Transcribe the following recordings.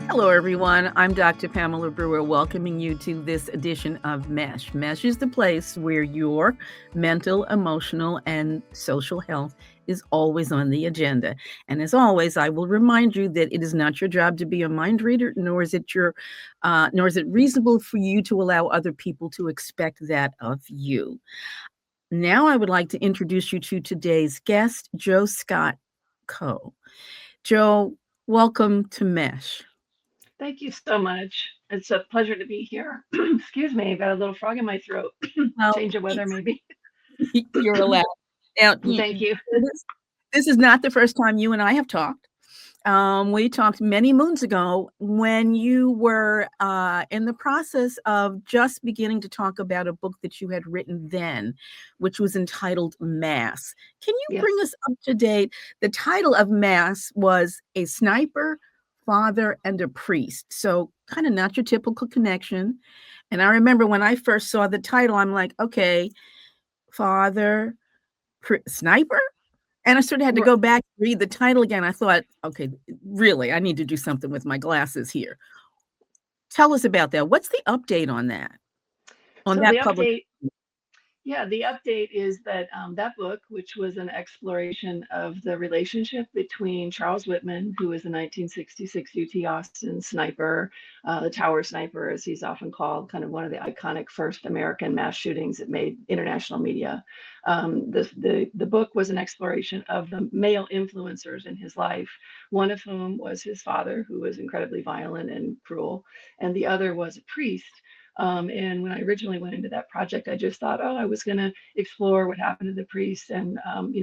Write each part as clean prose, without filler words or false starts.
Hello, everyone. I'm Dr. Pamela Brewer, welcoming you to this edition of M.E.S.H. M.E.S.H is the place where your mental, emotional, and social health is always on the agenda. And as always, I will remind you that it is not your job to be a mind reader, nor is it reasonable for you to allow other people to expect that of you. Now, I would like to introduce you to today's guest, Jo Scott-Coe. Jo, welcome to M.E.S.H. Thank you so much. It's a pleasure to be here. Excuse me, I've got a little frog in my throat. Well, Change of weather, maybe. you're allowed. Now, Thank you. this is not the first time you and I have talked. We talked many moons ago when you were in the process of just beginning to talk about a book that you had written then, which was entitled Mass. Can you Yes. bring us up to date? The title of Mass was A Sniper, Father, and a Priest. So, kind of not your typical connection. And I remember when I first saw the title, I'm like, okay, father, sniper? And I sort of had to R- go back and read the title again. I thought, okay, really, I need to do something with my glasses here. Tell us about that. What's the update on So the that public? update Yeah, the update is that that book, which was an exploration of the relationship between Charles Whitman, who was a 1966 UT Austin sniper, the Tower Sniper, as he's often called, kind of one of the iconic first American mass shootings that made international media. The book was an exploration of the male influencers in his life, one of whom was his father, who was incredibly violent and cruel, and the other was a priest. And when I originally went into that project, I just thought, oh, I was going to explore what happened to the priest and,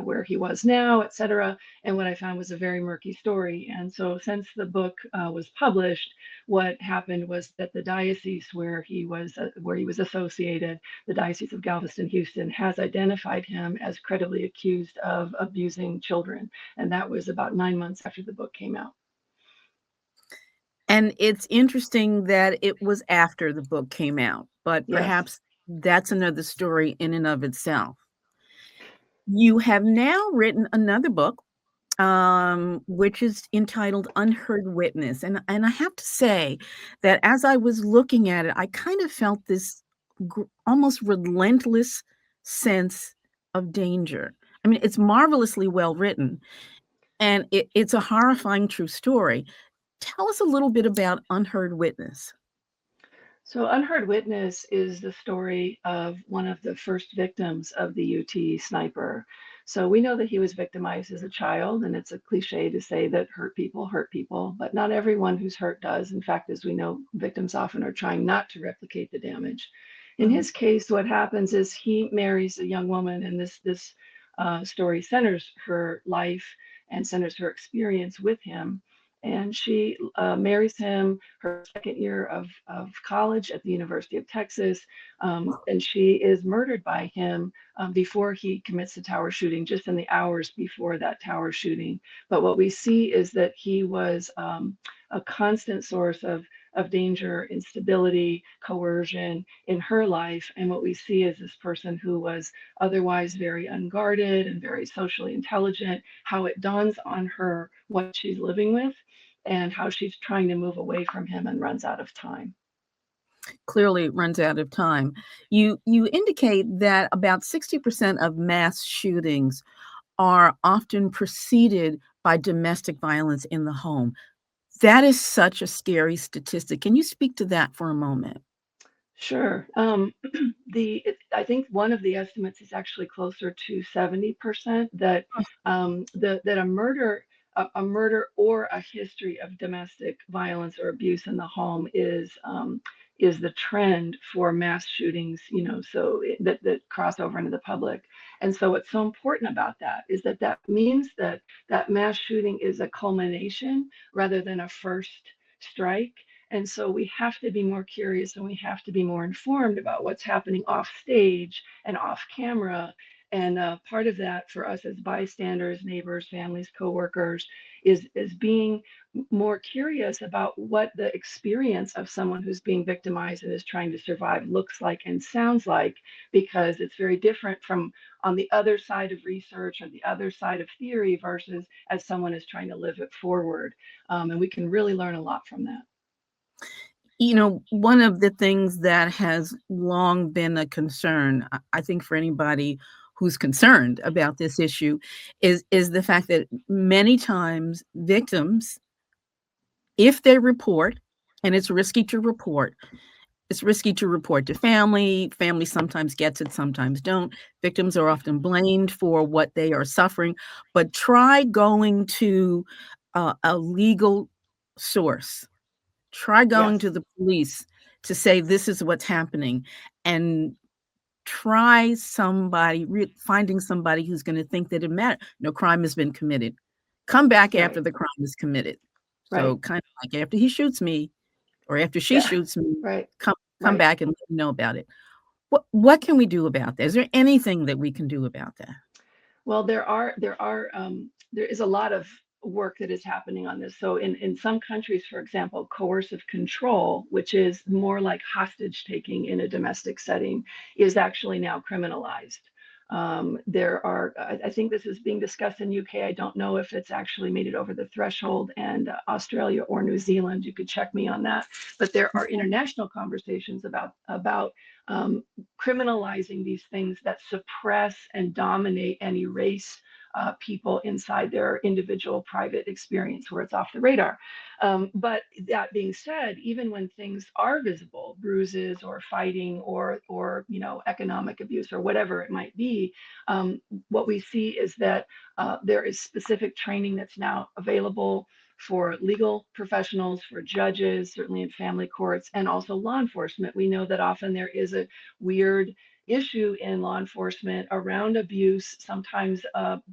where he was now, et cetera. And what I found was a very murky story. And so since the book was published, what happened was that the diocese where he was associated, the Diocese of Galveston, Houston, has identified him as credibly accused of abusing children. And that was about 9 months after the book came out. And it's interesting that it was after the book came out, but Yes. perhaps that's another story in and of itself. You have now written another book, which is entitled Unheard Witness. And I have to say that as I was looking at it, I kind of felt this almost relentless sense of danger. I mean, it's marvelously well written, and it's a horrifying true story. Tell us a little bit about Unheard Witness. So, Unheard Witness is the story of one of the first victims of the UT sniper. So, we know that he was victimized as a child, and it's a cliche to say that hurt people, but not everyone who's hurt does. In fact, as we know, victims often are trying not to replicate the damage. In Mhm. his case, what happens is he marries a young woman, and this story centers her life and centers her experience with him. And she marries him her second year of college at the University of Texas. And she is murdered by him before he commits the tower shooting, just in the hours before that tower shooting. But what we see is that he was a constant source of danger, instability, coercion in her life. And what we see is this person who was otherwise very unguarded and very socially intelligent, how it dawns on her what she's living with and how she's trying to move away from him and runs out of time. Clearly runs out of time. You indicate that about 60% of mass shootings are often preceded by domestic violence in the home. That is such a scary statistic. Can you speak to that for a moment? Sure. I think one of the estimates is actually closer to 70% that that a murder or a history of domestic violence or abuse in the home is the trend for mass shootings. That cross over into the public. And so what's so important about that is that that means that that mass shooting is a culmination rather than a first strike. And so we have to be more curious and we have to be more informed about what's happening off stage and off camera And part of that for us as bystanders, neighbors, families, coworkers, is being more curious about what the experience of someone who's being victimized and is trying to survive looks like and sounds like, because it's very different from on the other side of research or the other side of theory versus as someone is trying to live it forward. And we can really learn a lot from that. One of the things that has long been a concern, I think, for anybody who's concerned about this issue is the fact that many times victims, if they report, and it's risky to report to family. Family sometimes gets it, sometimes don't. Victims are often blamed for what they are suffering, but try going to a legal source. Try going Yes, to the police to say this is what's happening, and try finding somebody who's going to think that it matters. No crime has been committed. Come back after right, the crime is committed. So right. kind of like after he shoots me or after she Yeah, shoots me, right, come right. back and let me know about it. What can we do about that? Is there anything that we can do about that? Well, there is a lot of work that is happening on this. So in some countries, for example, coercive control, which is more like hostage taking in a domestic setting, is actually now criminalized. I think this is being discussed in UK. I don't know if it's actually made it over the threshold, and Australia or New Zealand. You could check me on that. But there are international conversations about criminalizing these things that suppress and dominate and erase people inside their individual private experience where it's off the radar. But that being said, even when things are visible, bruises or fighting or economic abuse or whatever it might be, what we see is that there is specific training that's now available for legal professionals, for judges, certainly in family courts, and also law enforcement. We know that often there is a weird issue in law enforcement around abuse. Sometimes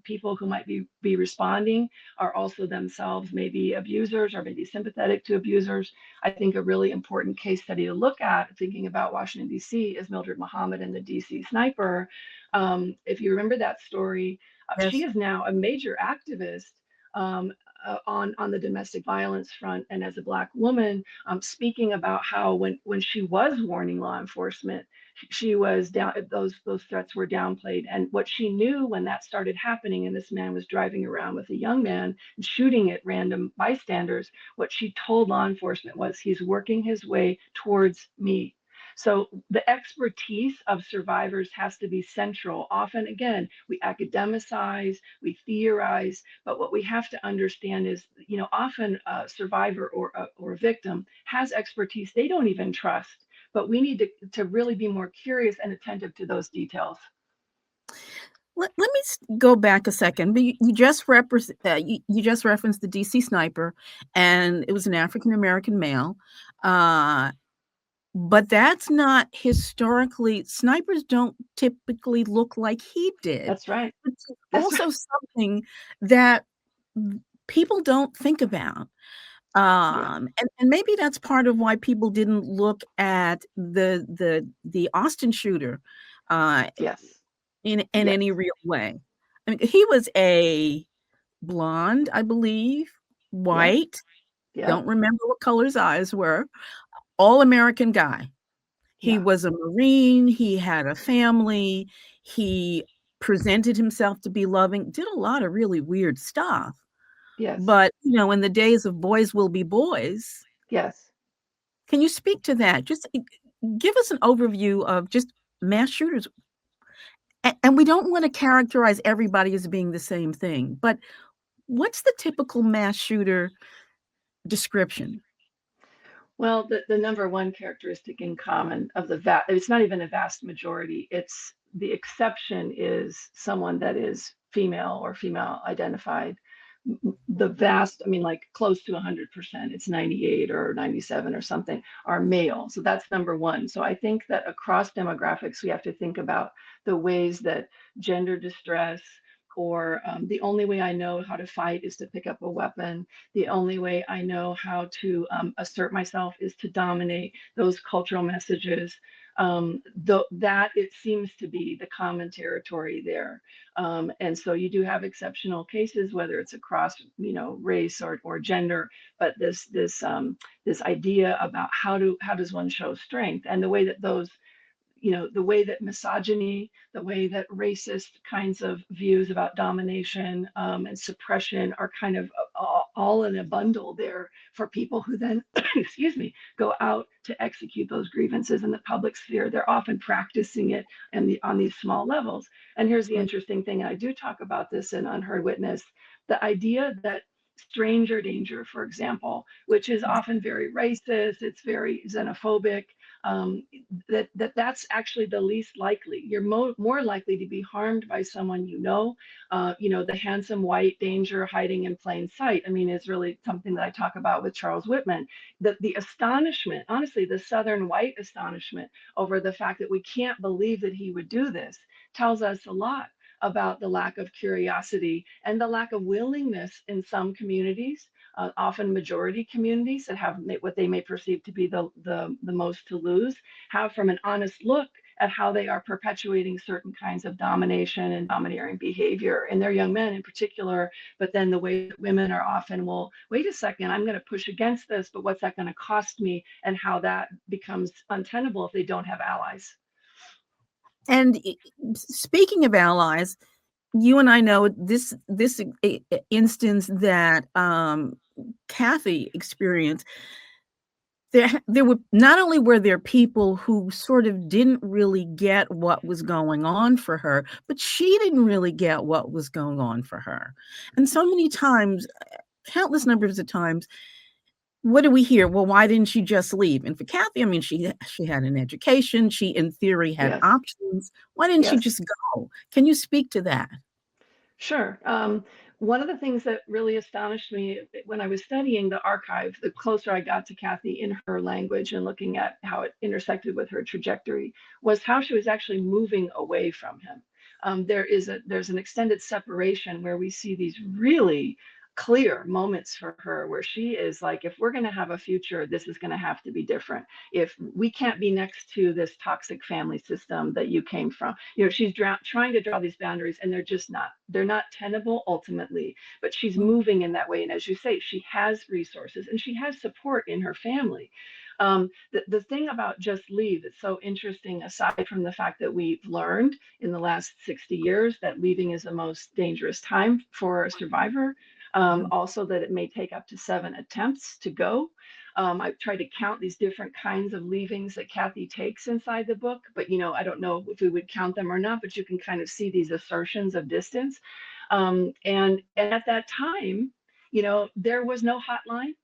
people who might be responding are also themselves maybe abusers or maybe sympathetic to abusers. I think a really important case study to look at, thinking about Washington, D.C., is Mildred Muhammad and the D.C. sniper. If you remember that story, she Yes. is now a major activist um, on the domestic violence front, and as a Black woman, speaking about how when she was warning law enforcement, she was down. Those threats were downplayed, and what she knew when that started happening, and this man was driving around with a young man and shooting at random bystanders. What she told law enforcement was, "He's working his way towards me." So the expertise of survivors has to be central. Often, again, we academicize, we theorize, but what we have to understand is, often a survivor or a victim has expertise they don't even trust, but we need to really be more curious and attentive to those details. Let me go back a second. But you just referenced the DC sniper, and it was an African American male. Uh, but that's not historically, snipers don't typically look like he did. That's right. It's That's right. also something that people don't think about. Yeah. And maybe that's part of why people didn't look at the Austin shooter uh, Yes. in Yes. any real way. I mean, he was a blonde, I believe, Yep. white, Yep. don't remember what color his eyes were, all-American guy. He Yeah. was a Marine, he had a family, he presented himself to be loving, did a lot of really weird stuff. Yes. But, in the days of boys will be boys, Yes. can you speak to that? Just give us an overview of just mass shooters. And we don't want to characterize everybody as being the same thing, but what's the typical mass shooter description? Well, the number one characteristic in common of it's not even a vast majority. It's the exception is someone that is female or female identified. The vast, I mean, like close to 100%, it's 98 or 97 or something, are male. So that's number one. So I think that across demographics, we have to think about the ways that gender distress, or the only way I know how to fight is to pick up a weapon. The only way I know how to assert myself is to dominate, those cultural messages. though that it seems to be the common territory there. And so you do have exceptional cases, whether it's across, race or gender, but this idea about how does one show strength, and the way that those, the way that misogyny, the way that racist kinds of views about domination, and suppression are kind of all in a bundle there for people who then, excuse me, go out to execute those grievances in the public sphere. They're often practicing it on these small levels. And here's the interesting thing, and I do talk about this in Unheard Witness, the idea that stranger danger, for example, which is often very racist, it's very xenophobic, that's actually the least likely. You're more likely to be harmed by someone the handsome white danger hiding in plain sight. I mean, is really something that I talk about with Charles Whitman. The astonishment, honestly, the Southern white astonishment over the fact that we can't believe that he would do this tells us a lot about the lack of curiosity and the lack of willingness in some communities, often majority communities that have what they may perceive to be the most to lose, have from an honest look at how they are perpetuating certain kinds of domination and domineering behavior in their young men in particular. But then the way that women are often, well, wait a second, I'm going to push against this, but what's that going to cost me? And how that becomes untenable if they don't have allies. And speaking of allies, you and I know this instance that Kathy experienced. There were not only were there people who sort of didn't really get what was going on for her, but she didn't really get what was going on for her. And so many times, countless numbers of times, what do we hear? Well, why didn't she just leave? And for Kathy, I mean, she had an education. She, in theory, had Yes. options. Why didn't she Yes. just go? Can you speak to that? Sure. One of the things that really astonished me when I was studying the archive, the closer I got to Kathy in her language and looking at how it intersected with her trajectory, was how she was actually moving away from him. There's an extended separation where we see these really clear moments for her where she is like, if we're going to have a future, this is going to have to be different. If we can't be next to this toxic family system that you came from, she's trying to draw these boundaries, and they're not tenable ultimately, but she's moving in that way. And as you say, she has resources and she has support in her family. The thing about just leave that's so interesting, aside from the fact that we've learned in the last 60 years that leaving is the most dangerous time for a survivor, also that it may take up to 7 attempts to go. I've tried to count these different kinds of leavings that Kathy takes inside the book, but I don't know if we would count them or not, but you can kind of see these assertions of distance. And at that time, there was no hotline.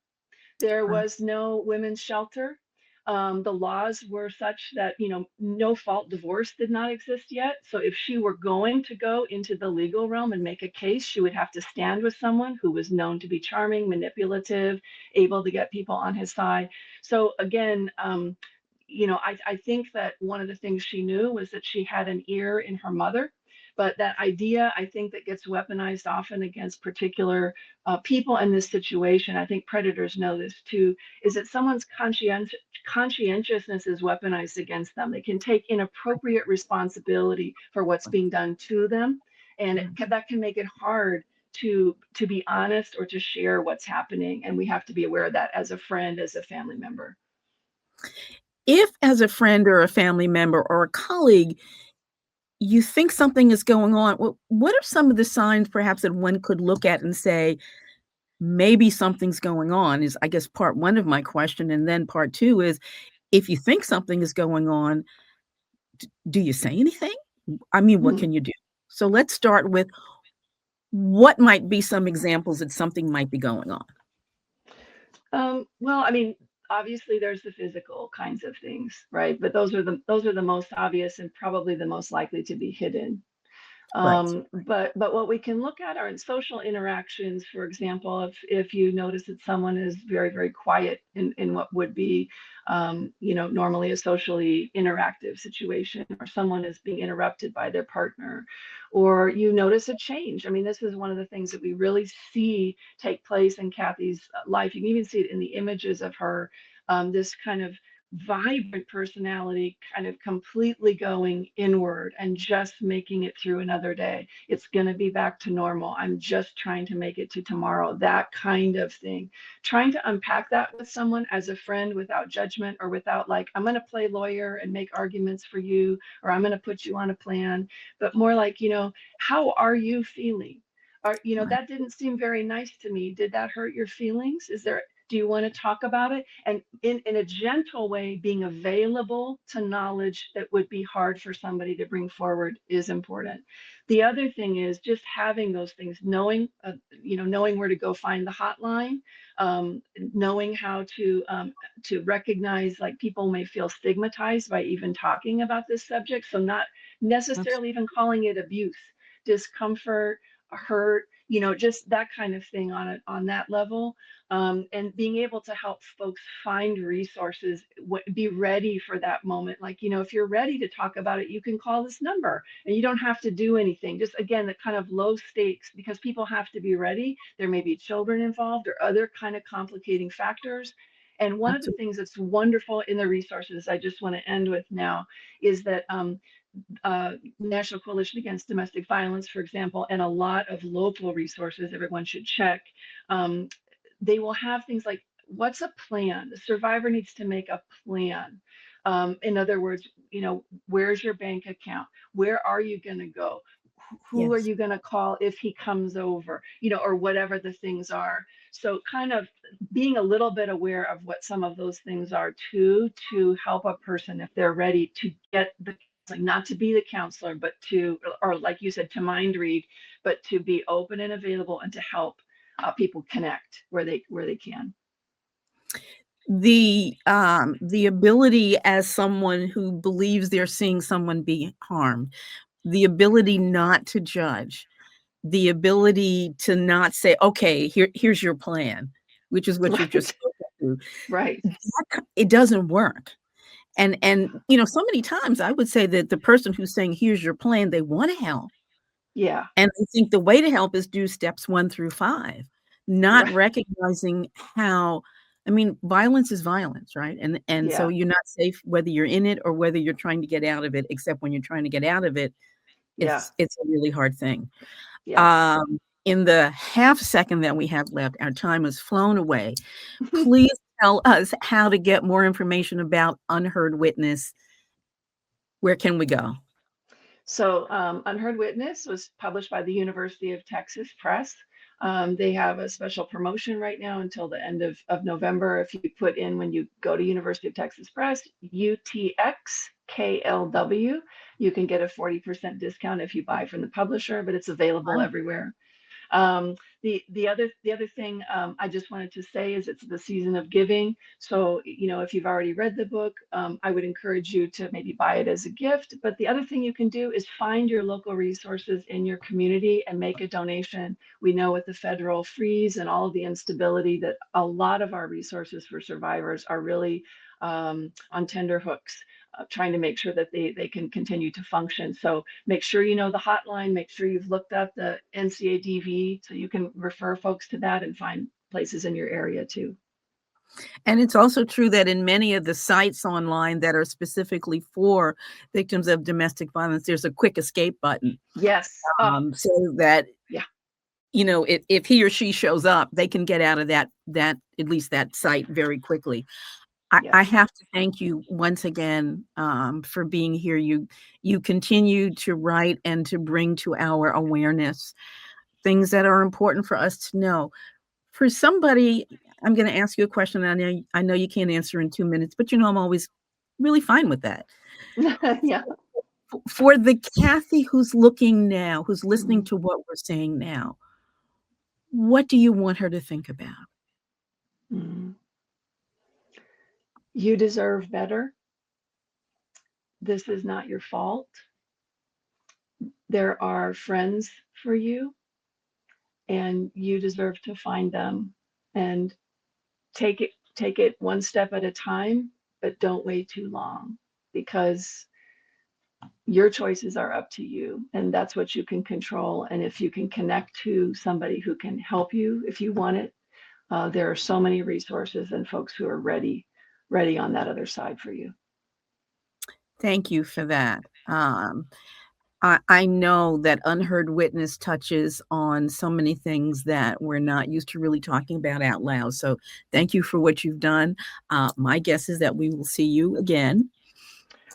There was no women's shelter. The laws were such that, no fault divorce did not exist yet. So if she were going to go into the legal realm and make a case, she would have to stand with someone who was known to be charming, manipulative, able to get people on his side. So again, I think that one of the things she knew was that she had an ear in her mother. But that idea, I think, that gets weaponized often against particular people in this situation, I think predators know this too, is that someone's conscientiousness is weaponized against them. They can take inappropriate responsibility for what's being done to them. And that can make it hard to be honest or to share what's happening. And we have to be aware of that as a friend, as a family member. If, as a friend or a family member or a colleague, you think something is going on, what are some of the signs perhaps that one could look at and say, maybe something's going on, is, I guess, part one of my question. And then part two is, if you think something is going on, do you say anything? I mean, what can you do? So let's start with what might be some examples that something might be going on. Well, I mean, obviously there's the physical kinds of things, right? But those are the most obvious and probably the most likely to be hidden. Right. But what we can look at are in social interactions. For example, if you notice that someone is very, very quiet in what would be, normally a socially interactive situation, or someone is being interrupted by their partner, or you notice a change. I mean, this is one of the things that we really see take place in Kathy's life. You can even see it in the images of her, this kind of vibrant personality kind of completely going inward and just making it through another day. It's going to be back to normal. I'm just trying to make it to tomorrow. That kind of thing. Trying to unpack that with someone as a friend without judgment or without like, I'm going to play lawyer and make arguments for you, or I'm going to put you on a plan, but more like, how are you feeling? Right. That didn't seem very nice to me. Did that hurt your feelings? Do you want to talk about it? And in a gentle way, being available to knowledge that would be hard for somebody to bring forward is important. The other thing is just having those things, knowing where to go find the hotline, knowing how to recognize, like, people may feel stigmatized by even talking about this subject. So not necessarily even calling it abuse, discomfort, hurt, just that kind of thing on that level, and being able to help folks find resources, be ready for that moment. Like, if you're ready to talk about it, you can call this number and you don't have to do anything. Just again, the kind of low stakes, because people have to be ready. There may be children involved or other kind of complicating factors. And one of the Absolutely. things that's wonderful in the resources, I just want to end with now, is that National Coalition Against Domestic Violence, for example, and a lot of local resources everyone should check. Um, they will have things like, what's a plan? The survivor needs to make a plan. In other words, where's your bank account? Where are you going to go? Who are Yes. you going to call if he comes over? Or whatever the things are. So kind of being a little bit aware of what some of those things are too, to help a person if they're ready to get the, like, not to be the counselor, but or like you said, to mind read, but to be open and available and to help people connect where they can. The ability, as someone who believes they're seeing someone be harmed, the ability not to judge, the ability to not say, "Okay, here's your plan," which is what you've just Right, spoken to. right. It doesn't work. And so many times I would say that the person who's saying, "Here's your plan," they wanna help. Yeah, And I think the way to help is do steps 1 through 5, not right. recognizing how, I mean, violence is violence, right? And so Yeah, you're not safe whether you're in it or whether you're trying to get out of it, except when you're trying to get out of it, yeah, it's a really hard thing. yeah. In the half second that we have left, our time has flown away. Please tell us how to get more information about Unheard Witness. Where can we go? So, Unheard Witness was published by the University of Texas Press. They have a special promotion right now until the end of November. If you put in, when you go to University of Texas Press, UTXKLW, you can get a 40% discount if you buy from the publisher, but it's available everywhere. Um, the other thing, I just wanted to say is it's the season of giving. So, if you've already read the book, I would encourage you to maybe buy it as a gift. But the other thing you can do is find your local resources in your community and make a donation. We know with the federal freeze and all of the instability that a lot of our resources for survivors are really on tender hooks, trying to make sure that they can continue to function. So make sure you know the hotline, make sure you've looked up the NCADV so you can refer folks to that and find places in your area too. And it's also true that in many of the sites online that are specifically for victims of domestic violence, there's a quick escape button, Yes. Oh, so that, yeah. if he or she shows up, they can get out of that at least that site very quickly. I Yes. have to thank you once again, for being here. You continue to write and to bring to our awareness things that are important for us to know. For somebody, I'm gonna ask you a question, I know you can't answer in 2 minutes, but, I'm always really fine with that. Yeah. For the Kathy who's looking now, who's listening Mhm. to what we're saying now, what do you want her to think about? Mhm. You deserve better. This is not your fault. There are friends for you, and you deserve to find them. And take it one step at a time, but don't wait too long, because your choices are up to you, and that's what you can control. And if you can connect to somebody who can help you if you want it, there are so many resources and folks who are ready on that other side for you. Thank you for that. I know that Unheard Witness touches on so many things that we're not used to really talking about out loud. So thank you for what you've done. My guess is that we will see you again.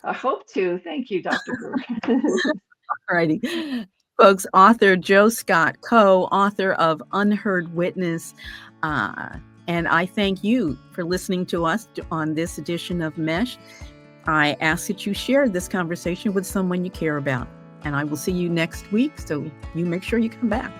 I hope to. Thank you, Dr. Brewer. All righty. Folks, author Jo Scott-Coe, author of Unheard Witness. And I thank you for listening to us on this edition of M.E.S.H. I ask that you share this conversation with someone you care about. And I will see you next week, so you make sure you come back.